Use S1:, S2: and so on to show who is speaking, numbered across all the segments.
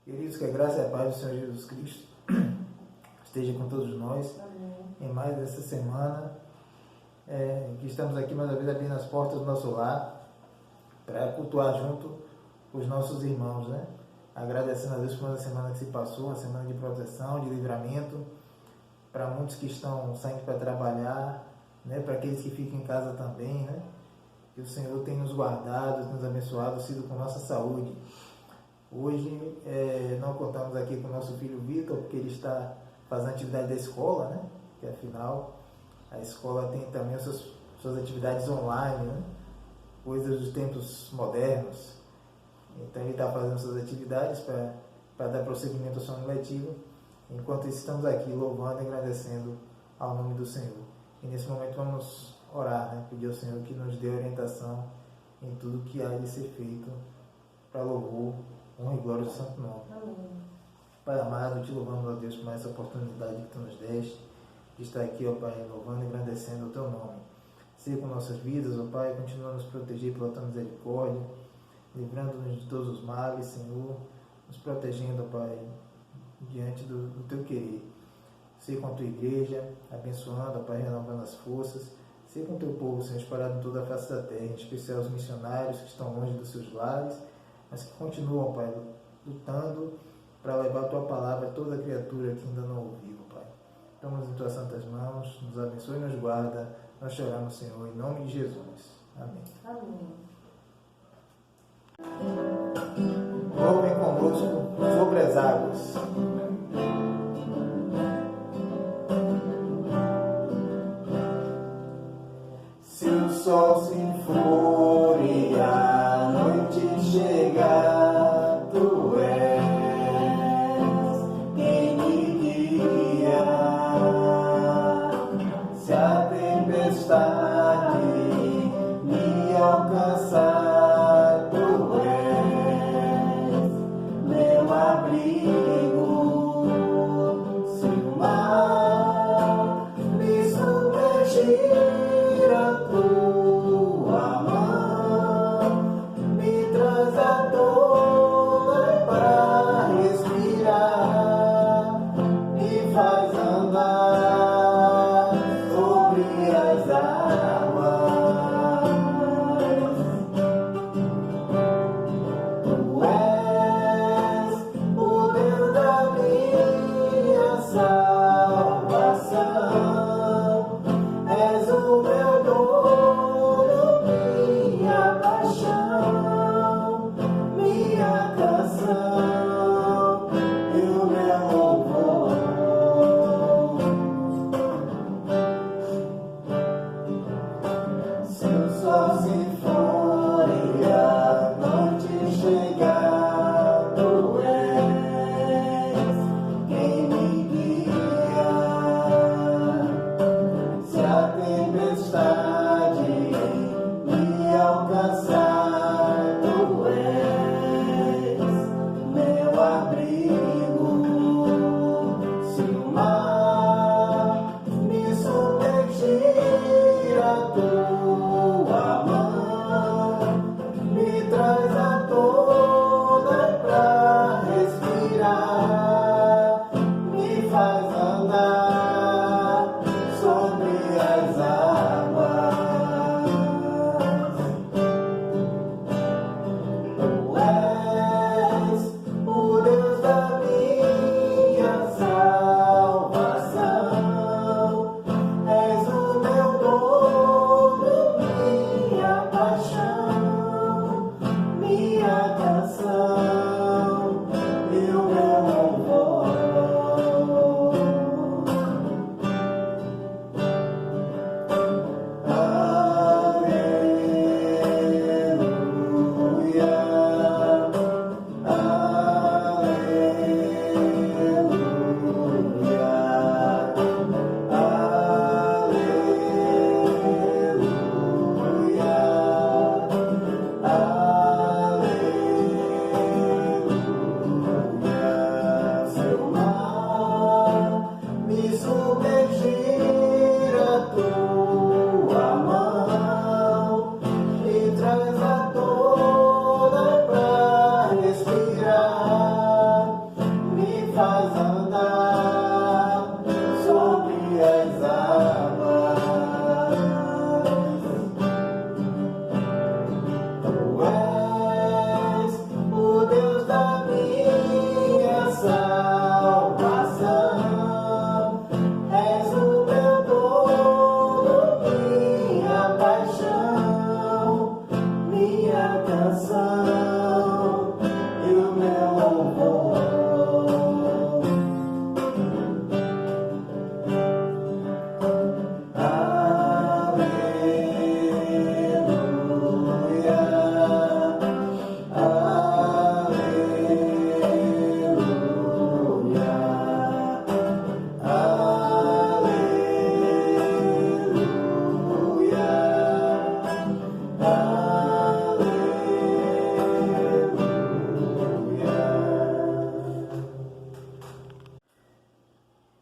S1: Queridos, que a graça e a paz do Senhor Jesus Cristo esteja com todos nós.
S2: Amém.
S1: Em mais essa semana, que estamos aqui mais uma vez abrindo as portas do nosso lar para cultuar junto os nossos irmãos, né? Agradecendo a Deus por uma semana que se passou, uma semana de proteção, de livramento, para muitos que estão saindo para trabalhar, né? Para aqueles que ficam em casa também, né? Que o Senhor tem nos guardado, nos abençoado, sido com nossa saúde. Hoje não contamos aqui com o nosso filho Vitor, porque ele está fazendo atividade da escola, né? Que afinal a escola tem também suas atividades online, né? Coisas dos tempos modernos. Então ele está fazendo suas atividades para dar prosseguimento ao seu ano letivo. Enquanto isso, estamos aqui louvando e agradecendo ao nome do Senhor. E nesse momento vamos orar, né? Pedir ao Senhor que nos dê orientação em tudo que há de ser feito para louvor, honra e glória do santo nome.
S2: Amém.
S1: Pai amado, te louvamos, ó Deus, por mais essa oportunidade que tu nos deste de estar aqui, ó Pai, louvando e agradecendo o teu nome. Seja com nossas vidas, ó Pai, continua a nos proteger pela tua misericórdia, livrando-nos de todos os males, Senhor, nos protegendo, ó Pai, diante do teu querer. Seja com a tua igreja, abençoando, ó Pai, renovando as forças. Seja com o teu povo, Senhor, espalhado em toda a face da terra, em especial os missionários que estão longe dos seus lares, mas que continuam, Pai, lutando para levar a tua palavra a toda criatura que ainda não ouviu, Pai. Estamos em tuas santas mãos, nos abençoe e nos guarda. Nós choramos, Senhor, em nome de Jesus. Amém.
S2: Amém.
S1: Louvem conosco sobre as águas. Se o sol se for e a noite chegar, tu és quem me guia. Se a tempestade me alcançar, tu és meu abrigo. Se o mar me submergir, a tua mão me traz a tona para respirar, me faz andar sobre as águas. Tu és o Deus da faz andar sobre as águas. Tu és o Deus da minha salvação, és o meu todo, minha paixão, minha canção e o meu louvor.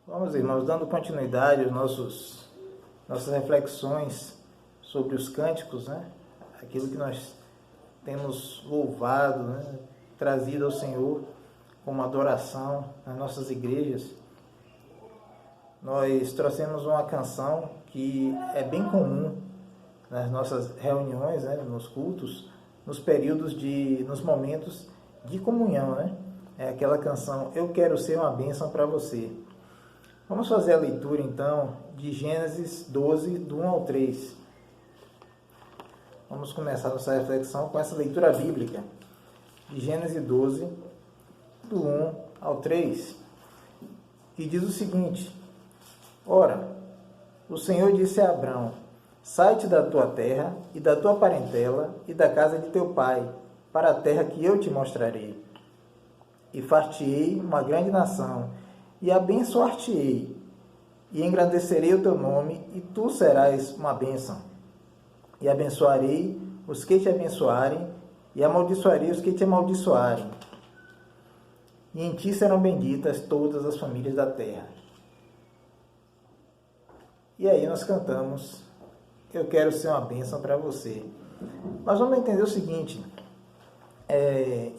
S1: Vamos, irmãos, dando continuidade às nossas reflexões sobre os cânticos, né? Aquilo que nós temos louvado, né? Trazido ao Senhor como adoração nas nossas igrejas. Nós trouxemos uma canção que é bem comum nas nossas reuniões, né? Nos cultos, nos momentos de comunhão, né? É aquela canção, Eu Quero Ser Uma Bênção para Você. Vamos fazer a leitura, então, de Gênesis 12, do 1 ao 3. Vamos começar nossa reflexão com essa leitura bíblica de Gênesis 12, do 1 ao 3, que diz o seguinte: Ora, o Senhor disse a Abrão, sai-te da tua terra e da tua parentela e da casa de teu pai, para a terra que eu te mostrarei. E far-te-ei uma grande nação, e abençoar-te-ei, e engrandecerei o teu nome, e tu serás uma bênção. E abençoarei os que te abençoarem, e amaldiçoarei os que te amaldiçoarem. E em ti serão benditas todas as famílias da terra. E aí nós cantamos, Eu Quero Ser Uma Bênção para Você. Mas vamos entender o seguinte,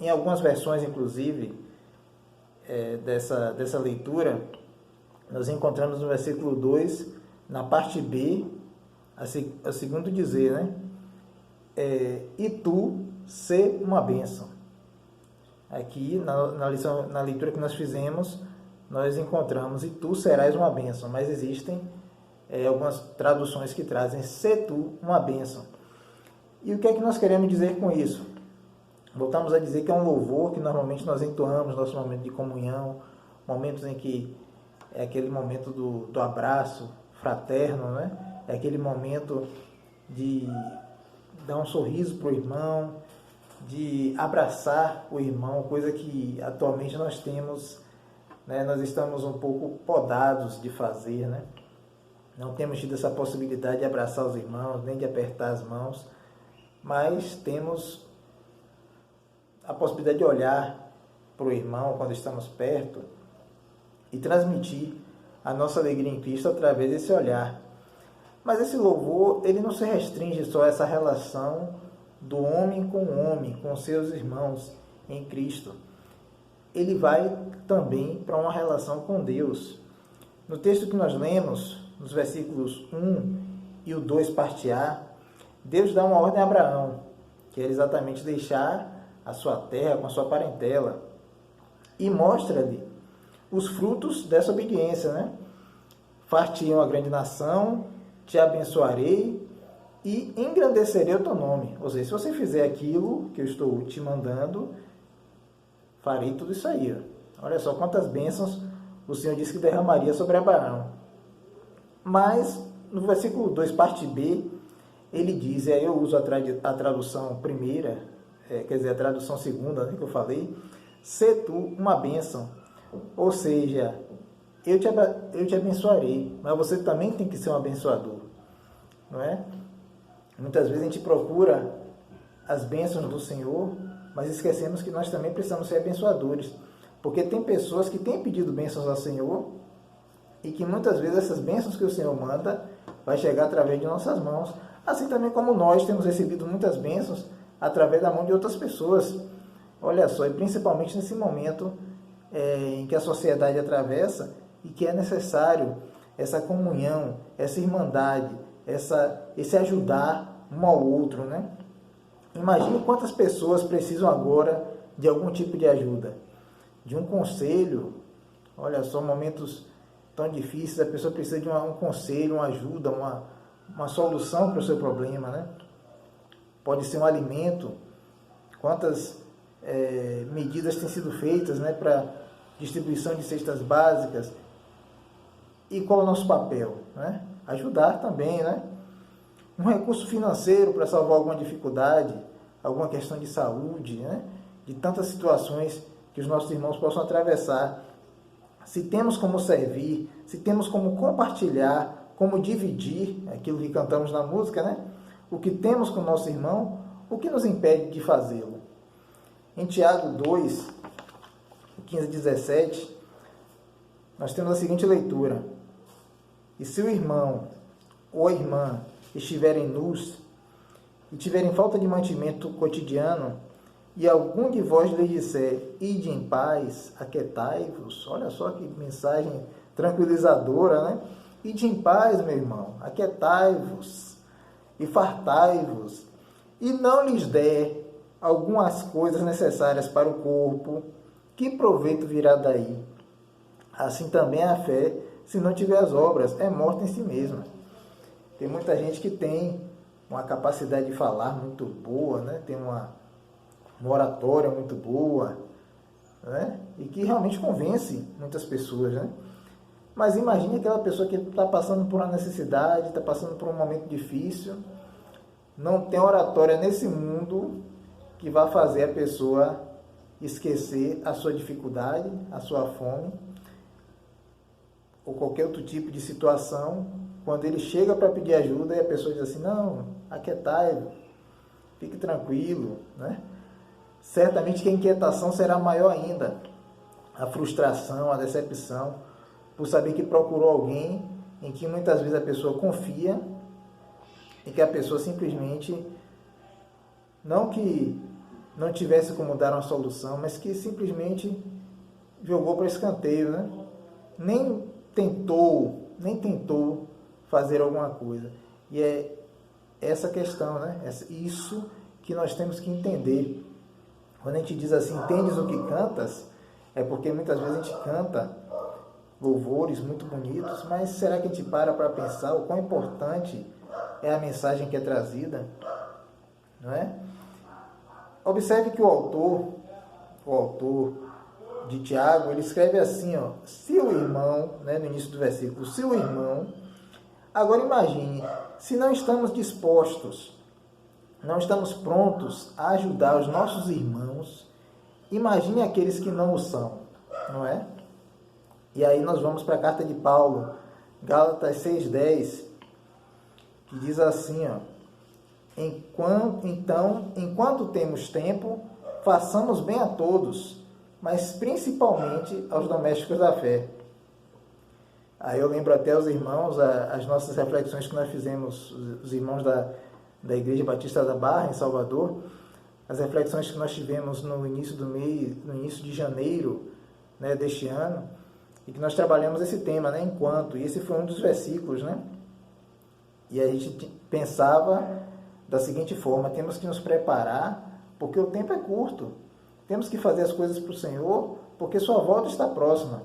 S1: em algumas versões, inclusive, dessa leitura, nós encontramos no versículo 2, na parte B, a segundo dizer, né? E tu ser uma bênção. Aqui, na leitura que nós fizemos, nós encontramos e tu serás uma bênção, mas existem algumas traduções que trazem ser tu uma bênção. E o que é que nós queremos dizer com isso? Voltamos a dizer que é um louvor que normalmente nós entoamos no nosso momento de comunhão, momentos em que é aquele momento do abraço fraterno, né? É aquele momento de dar um sorriso para o irmão, de abraçar o irmão, coisa que atualmente nós temos, né? Nós estamos um pouco podados de fazer, né? Não temos tido essa possibilidade de abraçar os irmãos, nem de apertar as mãos, mas temos a possibilidade de olhar para o irmão quando estamos perto e transmitir a nossa alegria em Cristo através desse olhar. Mas esse louvor, ele não se restringe só a essa relação do homem, com seus irmãos em Cristo. Ele vai também para uma relação com Deus. No texto que nós lemos, nos versículos 1 e o 2, parte A, Deus dá uma ordem a Abraão, que é exatamente deixar a sua terra com a sua parentela, e mostra-lhe os frutos dessa obediência, né? Far-te-ei uma grande nação, te abençoarei e engrandecerei o teu nome. Ou seja, se você fizer aquilo que eu estou te mandando, farei tudo isso aí. Olha só quantas bênçãos o Senhor disse que derramaria sobre Abraão. Mas, no versículo 2, parte B, ele diz, eu uso a tradução primeira, quer dizer, a tradução segunda, né, que eu falei, ser tu uma bênção. Ou seja, eu te abençoarei, mas você também tem que ser um abençoador, não é? Muitas vezes a gente procura as bênçãos do Senhor, mas esquecemos que nós também precisamos ser abençoadores, porque tem pessoas que têm pedido bênçãos ao Senhor e que muitas vezes essas bênçãos que o Senhor manda vai chegar através de nossas mãos, assim também como nós temos recebido muitas bênçãos através da mão de outras pessoas. Olha só, e principalmente nesse momento em que a sociedade atravessa e que é necessário essa comunhão, essa irmandade, esse ajudar um ao outro, né? Imagine quantas pessoas precisam agora de algum tipo de ajuda, de um conselho. Olha só, momentos tão difíceis, a pessoa precisa de um conselho, uma ajuda, uma solução para o seu problema, né? Pode ser um alimento. Quantas medidas têm sido feitas, né, para distribuição de cestas básicas. E qual é o nosso papel? Né? Ajudar também, né? Um recurso financeiro para salvar alguma dificuldade, alguma questão de saúde, né? De tantas situações que os nossos irmãos possam atravessar. Se temos como servir, se temos como compartilhar, como dividir aquilo que cantamos na música, né? O que temos com o nosso irmão, o que nos impede de fazê-lo? Em Tiago 2, 15 a 17, nós temos a seguinte leitura: e se o irmão ou a irmã estiverem nus e tiverem falta de mantimento cotidiano, e algum de vós lhes disser, ide em paz, aquietai-vos. Olha só que mensagem tranquilizadora, né? Ide em paz, meu irmão, aquietai-vos e fartai-vos, e não lhes der algumas coisas necessárias para o corpo, que proveito virá daí? Assim também a fé, se não tiver as obras, é morta em si mesma. Tem muita gente que tem uma capacidade de falar muito boa, né? Tem uma oratória muito boa, né? E que realmente convence muitas pessoas, né? Mas imagine aquela pessoa que está passando por uma necessidade, está passando por um momento difícil, não tem oratória nesse mundo que vai fazer a pessoa esquecer a sua dificuldade, a sua fome, ou qualquer outro tipo de situação. Quando ele chega para pedir ajuda e a pessoa diz assim, não, aquietai-vos, fique tranquilo, né? Certamente que a inquietação será maior ainda, a frustração, a decepção, por saber que procurou alguém em que muitas vezes a pessoa confia e que a pessoa simplesmente, não que não tivesse como dar uma solução, mas que simplesmente jogou para escanteio, né? Nem tentou fazer alguma coisa. E é essa questão, né? Isso que nós temos que entender. Quando a gente diz assim, entendes o que cantas, é porque muitas vezes a gente canta louvores muito bonitos, mas será que a gente para pensar o quão importante é a mensagem que é trazida? Não é? Observe que o autor de Tiago, ele escreve assim, ó, se o irmão, né, no início do versículo, se o irmão, agora imagine, se não estamos dispostos, não estamos prontos a ajudar os nossos irmãos, imagine aqueles que não o são, não é? E aí nós vamos para a carta de Paulo, Gálatas 6,10, que diz assim, ó, enquanto temos tempo, façamos bem a todos, mas principalmente aos domésticos da fé. Aí eu lembro até os irmãos, as nossas reflexões que nós fizemos, os irmãos da Igreja Batista da Barra, em Salvador, as reflexões que nós tivemos no início do mês, no início de janeiro, né, deste ano, e que nós trabalhamos esse tema, né, enquanto, e esse foi um dos versículos, né, e a gente pensava da seguinte forma, temos que nos preparar, porque o tempo é curto, temos que fazer as coisas para o Senhor, porque sua volta está próxima,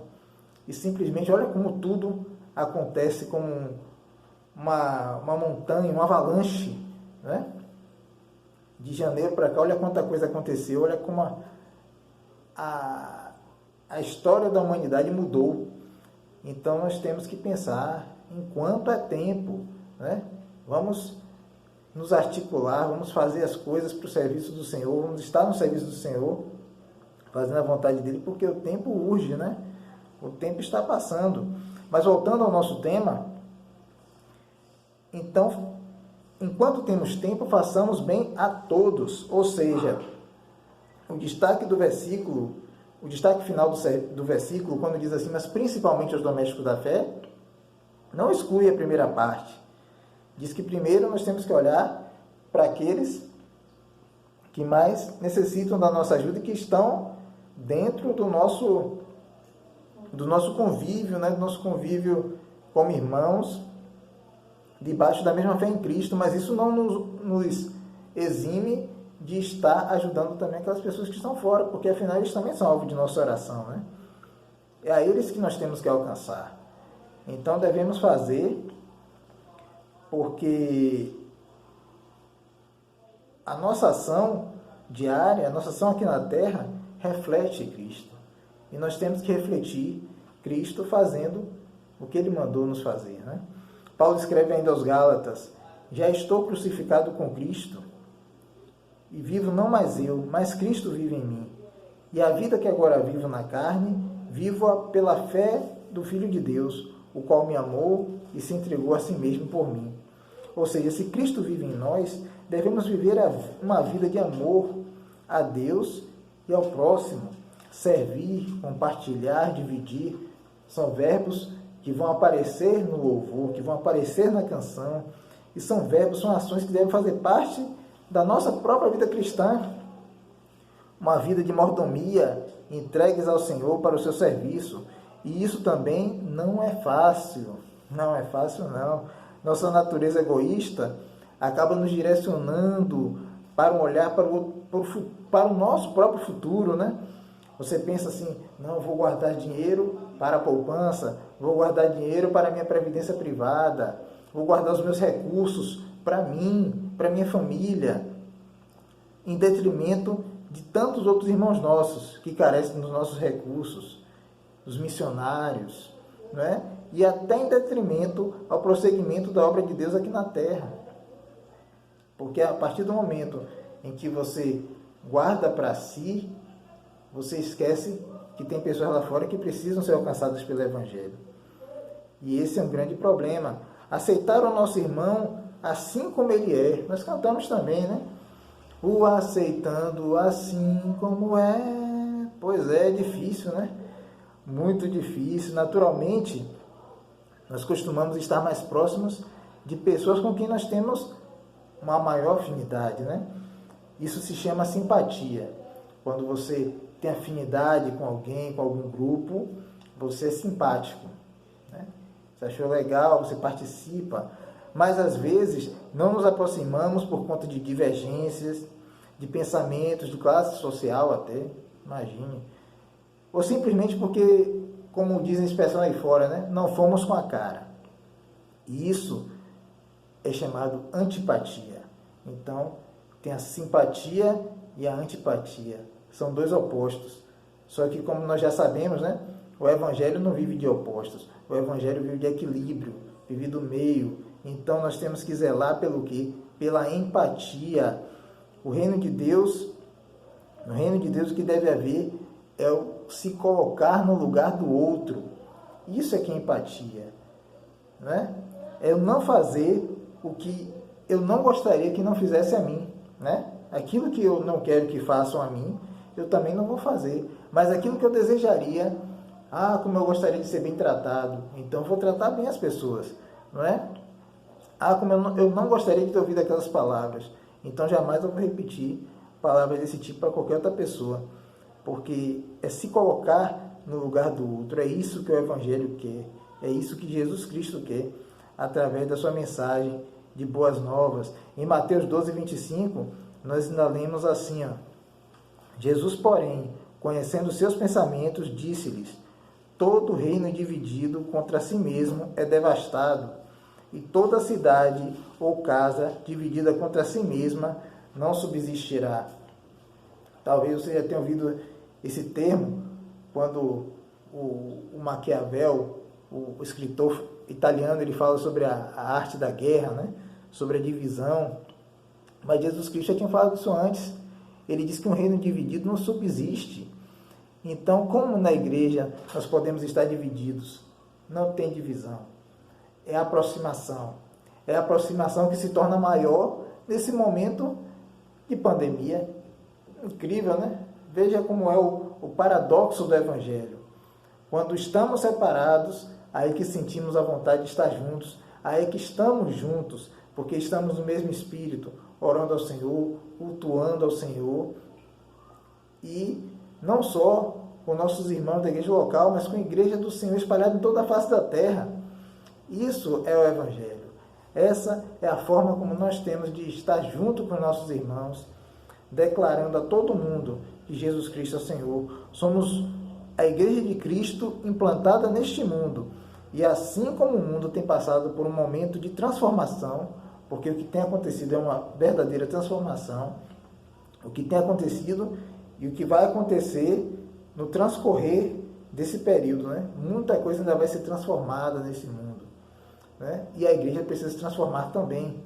S1: e simplesmente, olha como tudo acontece como uma montanha, uma avalanche, né? De janeiro para cá, olha quanta coisa aconteceu, olha como a história da humanidade mudou. Então nós temos que pensar, enquanto é tempo, né? Vamos nos articular, vamos fazer as coisas para o serviço do Senhor, vamos estar no serviço do Senhor, fazendo a vontade dele, porque o tempo urge, né? O tempo está passando. Mas voltando ao nosso tema, então, enquanto temos tempo, façamos bem a todos. Ou seja, o destaque do versículo, o destaque final do versículo, quando diz assim, mas principalmente aos domésticos da fé, não exclui a primeira parte. Diz que primeiro nós temos que olhar para aqueles que mais necessitam da nossa ajuda e que estão dentro do nosso do nosso convívio, né? Do nosso convívio como irmãos, debaixo da mesma fé em Cristo, mas isso não nos exime de estar ajudando também aquelas pessoas que estão fora, porque afinal eles também são alvo de nossa oração, né? É a eles que nós temos que alcançar. Então devemos fazer, porque a nossa ação diária, a nossa ação aqui na terra, reflete Cristo. E nós temos que refletir Cristo fazendo o que Ele mandou nos fazer, né? Paulo escreve ainda aos Gálatas: já estou crucificado com Cristo, e vivo não mais eu, mas Cristo vive em mim. E a vida que agora vivo na carne, vivo-a pela fé do Filho de Deus, o qual me amou e se entregou a si mesmo por mim. Ou seja, se Cristo vive em nós, devemos viver uma vida de amor a Deus e ao próximo. Servir, compartilhar, dividir, são verbos que vão aparecer no louvor, que vão aparecer na canção, e são verbos, são ações que devem fazer parte da nossa própria vida cristã. Uma vida de mordomia, entregues ao Senhor para o seu serviço. E isso também não é fácil. Não é fácil, não. Nossa natureza egoísta acaba nos direcionando para um olhar para o nosso próprio futuro, né? Você pensa assim: não, vou guardar dinheiro para a poupança, vou guardar dinheiro para a minha previdência privada, vou guardar os meus recursos para mim, para minha família, em detrimento de tantos outros irmãos nossos que carecem dos nossos recursos, dos missionários, né? E até em detrimento ao prosseguimento da obra de Deus aqui na terra. Porque a partir do momento em que você guarda para si, você esquece que tem pessoas lá fora que precisam ser alcançadas pelo Evangelho. E esse é um grande problema. Aceitar o nosso irmão assim como ele é. Nós cantamos também, né? O aceitando assim como é. Pois é difícil, né? Muito difícil. Naturalmente, nós costumamos estar mais próximos de pessoas com quem nós temos uma maior afinidade, né? Isso se chama simpatia. Quando você tem afinidade com alguém, com algum grupo, você é simpático, né? Você achou legal, você participa, mas às vezes não nos aproximamos por conta de divergências, de pensamentos, de classe social até, imagine. Ou simplesmente porque, como dizem a expressão aí fora, né? Não fomos com a cara. E isso é chamado antipatia. Então, tem a simpatia e a antipatia. São dois opostos. Só que, como nós já sabemos, né? O Evangelho não vive de opostos. O Evangelho vive de equilíbrio, vive do meio. Então, nós temos que zelar pelo quê? Pela empatia. O reino de Deus, no reino de Deus o que deve haver é o se colocar no lugar do outro. Isso é que é empatia, né? É eu não fazer o que eu não gostaria que não fizesse a mim, né? Aquilo que eu não quero que façam a mim, eu também não vou fazer. Mas aquilo que eu desejaria, como eu gostaria de ser bem tratado, então eu vou tratar bem as pessoas, não é? Como eu não gostaria de ter ouvido aquelas palavras, então jamais eu vou repetir palavras desse tipo para qualquer outra pessoa, porque é se colocar no lugar do outro. É isso que o Evangelho quer, é isso que Jesus Cristo quer, através da sua mensagem de boas novas. Em Mateus 12, 25, nós ainda lemos assim, Jesus, porém, conhecendo seus pensamentos, disse-lhes: todo reino dividido contra si mesmo é devastado, e toda cidade ou casa dividida contra si mesma não subsistirá. Talvez você já tenha ouvido esse termo quando o Maquiavel, o escritor italiano, ele fala sobre a arte da guerra, né? Sobre a divisão. Mas Jesus Cristo já tinha falado isso antes. Ele diz que um reino dividido não subsiste. Então, como na igreja nós podemos estar divididos? Não tem divisão. É aproximação. É a aproximação que se torna maior nesse momento de pandemia. Incrível, né? Veja como é o paradoxo do Evangelho. Quando estamos separados, aí que sentimos a vontade de estar juntos, aí que estamos juntos, porque estamos no mesmo espírito, orando ao Senhor, cultuando ao Senhor. E não só com nossos irmãos da igreja local, mas com a igreja do Senhor espalhada em toda a face da terra. Isso é o Evangelho. Essa é a forma como nós temos de estar junto com nossos irmãos, declarando a todo mundo que Jesus Cristo é o Senhor. Somos a igreja de Cristo implantada neste mundo. E assim como o mundo tem passado por um momento de transformação, porque o que tem acontecido é uma verdadeira transformação, o que tem acontecido e o que vai acontecer no transcorrer desse período, né? Muita coisa ainda vai ser transformada nesse mundo, né? E a igreja precisa se transformar também.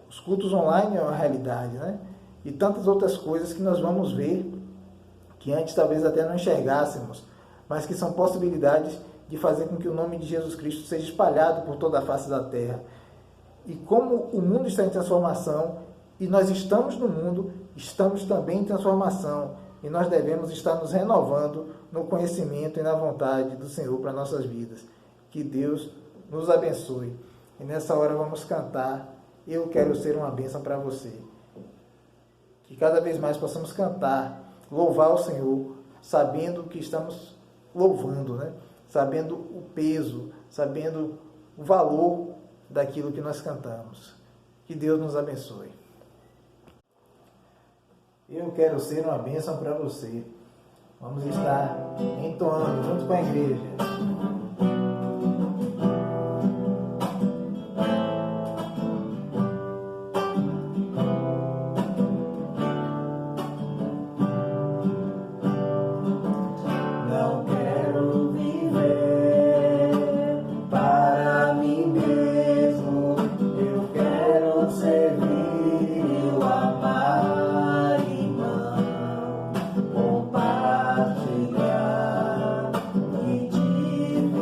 S1: Os cultos online é uma realidade, né? E tantas outras coisas que nós vamos ver, que antes talvez até não enxergássemos, mas que são possibilidades de fazer com que o nome de Jesus Cristo seja espalhado por toda a face da terra. E como o mundo está em transformação, e nós estamos no mundo, estamos também em transformação, e nós devemos estar nos renovando no conhecimento e na vontade do Senhor para nossas vidas. Que Deus nos abençoe. E nessa hora vamos cantar Eu Quero Ser uma Bênção para Você. Que cada vez mais possamos cantar, louvar o Senhor, sabendo que estamos louvando, né? Sabendo o peso, sabendo o valor daquilo que nós cantamos. Que Deus nos abençoe. Eu quero ser uma bênção para você. Vamos estar entoando junto com a igreja. Não quero viver para mim mesmo. Eu quero servir e amar, irmão, compartilhar e dividir.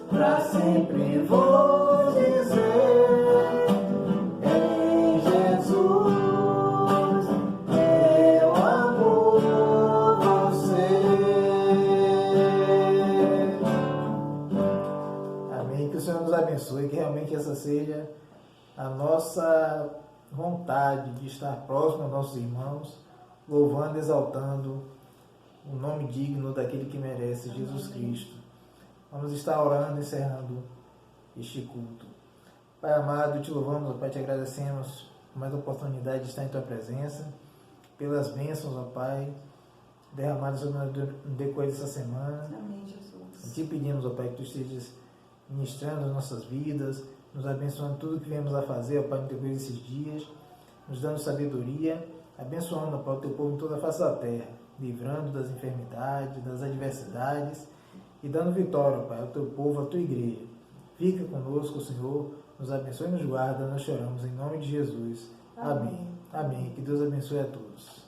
S1: pra sempre vou dizer, em Jesus eu amo você. Amém. Que o Senhor nos abençoe, que realmente essa seja a nossa vontade de estar próximo aos nossos irmãos, louvando, exaltando o nome digno daquele que merece, Jesus Cristo. Vamos estar orando, encerrando este culto. Pai amado, te louvamos, Pai, te agradecemos por mais oportunidade de estar em tua presença, pelas bênçãos, ó Pai, derramadas sobre nós no decorrer dessa semana.
S2: Amém, Jesus.
S1: Te pedimos, ó Pai, que tu estejas ministrando as nossas vidas, nos abençoando tudo que viemos a fazer, ó Pai, no decorrer desses dias, nos dando sabedoria, abençoando, ó Pai, o teu povo em toda a face da terra, livrando das enfermidades, das adversidades e dando vitória, ó Pai, ao teu povo, à tua igreja. Fica conosco, Senhor, nos abençoe e nos guarda, nós choramos em nome de Jesus. Amém. Amém. Que Deus abençoe a todos.